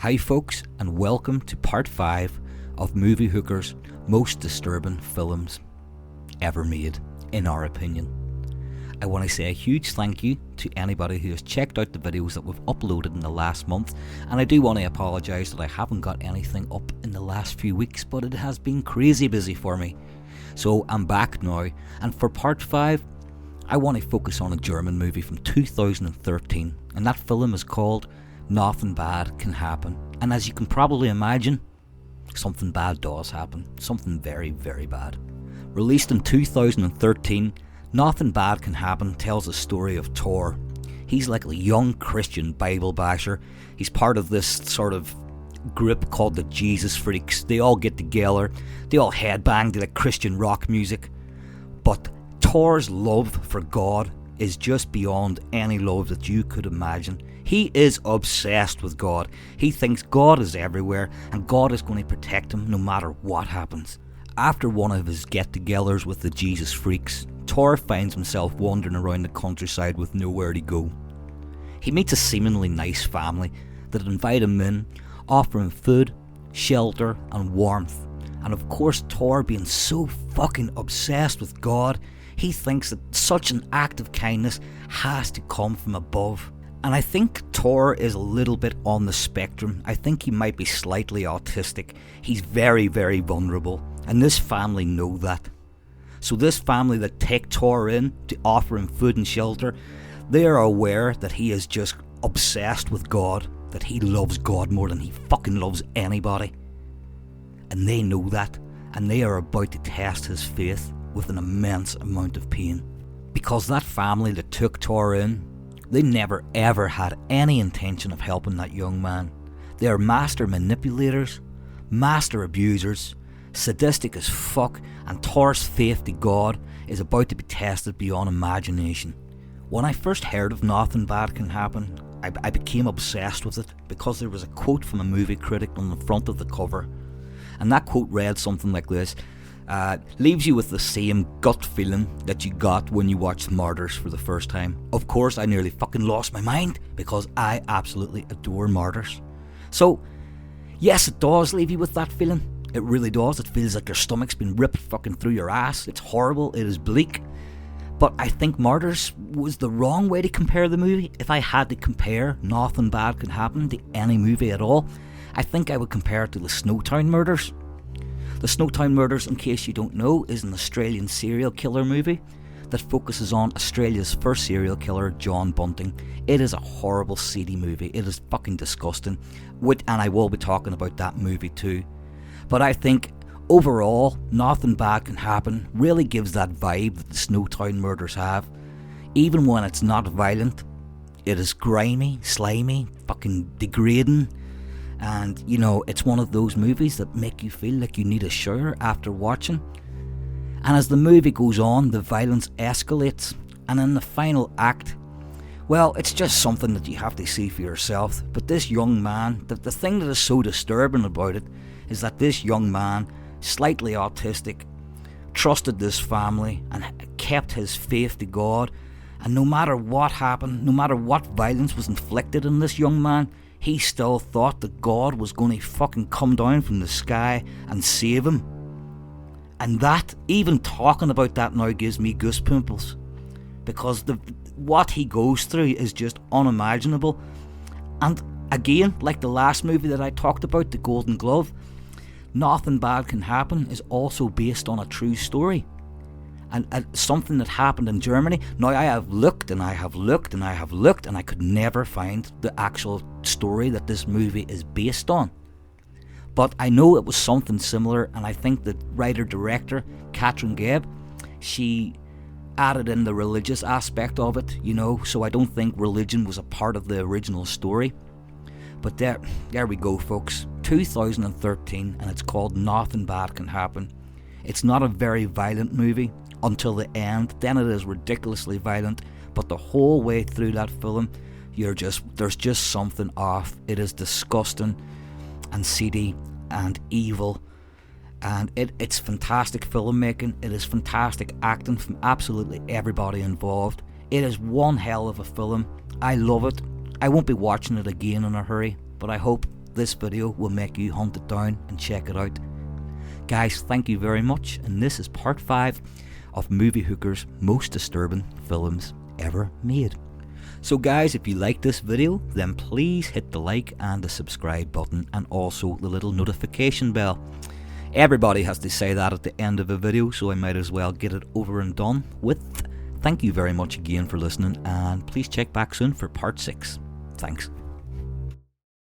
Hi folks, and welcome to part 5 of Movie Hooker's most disturbing films ever made, in our opinion. I want to say a huge thank you to anybody who has checked out the videos that we've uploaded in the last month, and I do want to apologise that I haven't got anything up in the last few weeks, but it has been crazy busy for me. So I'm back now, and for part 5 I want to focus on a German movie from 2013, and that film is called Nothing Bad Can Happen. And as you can probably imagine, something bad does happen. Something very, very bad. Released in 2013, Nothing Bad Can Happen tells the story of Tor. He's like a young Christian Bible basher. He's part of this sort of group called the Jesus Freaks. They all get together, they all headbang to the Christian rock music. But Tor's love for God is just beyond any love that you could imagine. He is obsessed with God. He thinks God is everywhere and God is going to protect him no matter what happens. After one of his get-togethers with the Jesus Freaks, Tor finds himself wandering around the countryside with nowhere to go. He meets a seemingly nice family that invite him in, offer him food, shelter and warmth. And of course, Tor, being so fucking obsessed with God, he thinks that such an act of kindness has to come from above. And I think Tor is a little bit on the spectrum. I think he might be slightly autistic. He's very, very vulnerable. And this family know that. So this family that take Tor in to offer him food and shelter, they are aware that he is just obsessed with God. That he loves God more than he fucking loves anybody. And they know that. And they are about to test his faith with an immense amount of pain. Because that family that took Tor in, they never ever had any intention of helping that young man. They are master manipulators, master abusers, sadistic as fuck, and Tor's faith to God is about to be tested beyond imagination. When I first heard of Nothing Bad Can Happen, I became obsessed with it because there was a quote from a movie critic on the front of the cover. And that quote read something like this: leaves you with the same gut feeling that you got when you watched Martyrs for the first time. Of course, I nearly fucking lost my mind because I absolutely adore Martyrs. So, yes, it does leave you with that feeling. It really does. It feels like your stomach's been ripped fucking through your ass. It's horrible. It is bleak. But I think Martyrs was the wrong way to compare the movie. If I had to compare Nothing Bad Can Happen to any movie at all, I think I would compare it to the Snowtown Murders. The Snowtown Murders, in case you don't know, is an Australian serial killer movie that focuses on Australia's first serial killer, John Bunting. It is a horrible, seedy movie. It is fucking disgusting. And I will be talking about that movie too. But I think, overall, Nothing Bad Can Happen really gives that vibe that the Snowtown Murders have. Even when it's not violent, it is grimy, slimy, fucking degrading. And, you know, it's one of those movies that make you feel like you need a shower after watching. And as the movie goes on, the violence escalates. And in the final act, well, it's just something that you have to see for yourself. But this young man, the thing that is so disturbing about it is that this young man, slightly autistic, trusted this family and kept his faith to God. And no matter what happened, no matter what violence was inflicted on this young man, he still thought that God was going to fucking come down from the sky and save him. And that, even talking about that now, gives me goosepimples. Because what he goes through is just unimaginable. And again, like the last movie that I talked about, The Golden Glove, Nothing Bad Can Happen is also based on a true story. And something that happened in Germany. Now, I have looked and I have looked and I have looked and I could never find the actual story that this movie is based on. But I know it was something similar, and I think the writer-director, Katrin Geb, she added in the religious aspect of it, you know, so I don't think religion was a part of the original story. But there we go, folks. 2013, and it's called Nothing Bad Can Happen. It's not a very violent movie until the end. Then it is ridiculously violent, but the whole way through that film, there's just something off. It is disgusting and seedy and evil, and it's fantastic filmmaking. It is fantastic acting from absolutely everybody involved. It is one hell of a film. I love it. I won't be watching it again in a hurry, but I hope this video will make you hunt it down and check it out. Guys, thank you very much, and this is part 5 of Movie Hooker's most disturbing films ever made. So guys, if you like this video, then please hit the like and the subscribe button, and also the little notification bell. Everybody has to say that at the end of a video, so I might as well get it over and done with. Thank you very much again for listening, and please check back soon for part 6. Thanks.